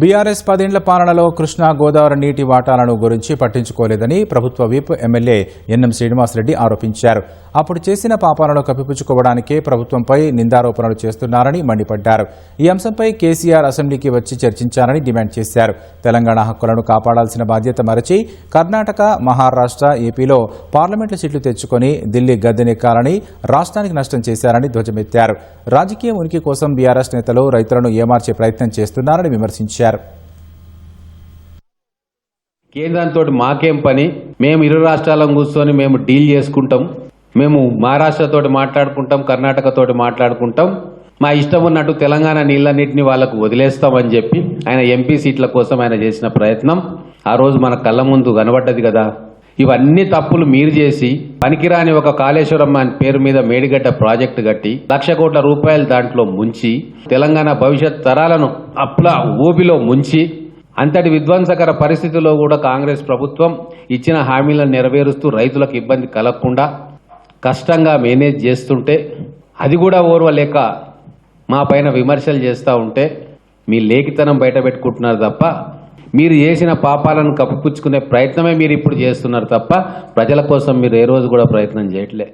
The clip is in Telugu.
బీఆర్ఎస్ 10 ఏళ్ల పాలనలో కృష్ణా గోదావరి నీటి వాటాలను గురించి పట్టించుకోలేదని ప్రభుత్వ విప్ ఎమ్మెల్యే ఎన్ఎం శ్రీనివాసరెడ్డి ఆరోపించారు. అప్పుడు చేసిన పాపాలను కప్పిపుచ్చుకోవడానికే ప్రభుత్వంపై నిందారోపణలు చేస్తున్నారని మండిపడ్డారు. ఈ అంశంపై కేసీఆర్ అసెంబ్లీకి వచ్చి చర్చించాలని డిమాండ్ చేశారు. తెలంగాణ హక్కులను కాపాడాల్సిన బాధ్యత మరచి కర్ణాటక, మహారాష్ట్ర, ఏపీలో పార్లమెంటు సీట్లు తెచ్చుకొని ఢిల్లీ గద్దెనెక్కాలని, రాష్ట్రానికి నష్టం చేశారని ధ్వజమెత్తారు. రాజకీయ ఉనికి కోసం బీఆర్ఎస్ నేతలు రైతులను ఏమార్చే ప్రయత్నం చేస్తున్నారని విమర్శించారు. కేంద్రంతో మాకేం పని, మేము ఇరు రాష్ట్రాలను కూర్చొని మేము డీల్ చేసుకుంటాం, మేము మహారాష్ట్రతో మాట్లాడుకుంటాం, కర్ణాటకతోటి మాట్లాడుకుంటాం, మా ఇష్టం ఉన్నట్టు తెలంగాణ నీళ్ళన్నింటినీ వాళ్లకు వదిలేస్తామని చెప్పి ఆయన ఎంపీ సీట్ల కోసం ఆయన చేసిన ప్రయత్నం ఆ రోజు మన కళ్ళ ముందు కనబడ్డది కదా. ఇవన్నీ తప్పులు మీరు చేసి పనికిరాని ఒక కాళేశ్వరం పేరు మీద మేడిగడ్డ ప్రాజెక్టు కట్టి 1,00,00,000 కోట్ల రూపాయలు దాంట్లో ముంచి తెలంగాణ భవిష్యత్ తరాలను అప్పుల ఊబిలో ముంచి అంతటి విధ్వంసకర పరిస్థితుల్లో కూడా కాంగ్రెస్ ప్రభుత్వం ఇచ్చిన హామీలను నెరవేరుస్తూ రైతులకు ఇబ్బంది కలగకుండా కష్టంగా మేనేజ్ చేస్తుంటే అది కూడా ఓర్వలేక మా పైన విమర్శలు చేస్తూ ఉంటే మీ లేఖితనం బయట పెట్టుకుంటున్నారు తప్ప మీరు చేసిన పాపాలను కప్పిపుచ్చుకునే ప్రయత్నమే మీరు ఇప్పుడు చేస్తున్నారు తప్ప ప్రజల కోసం మీరు ఏ రోజు కూడా ప్రయత్నం చేయట్లే.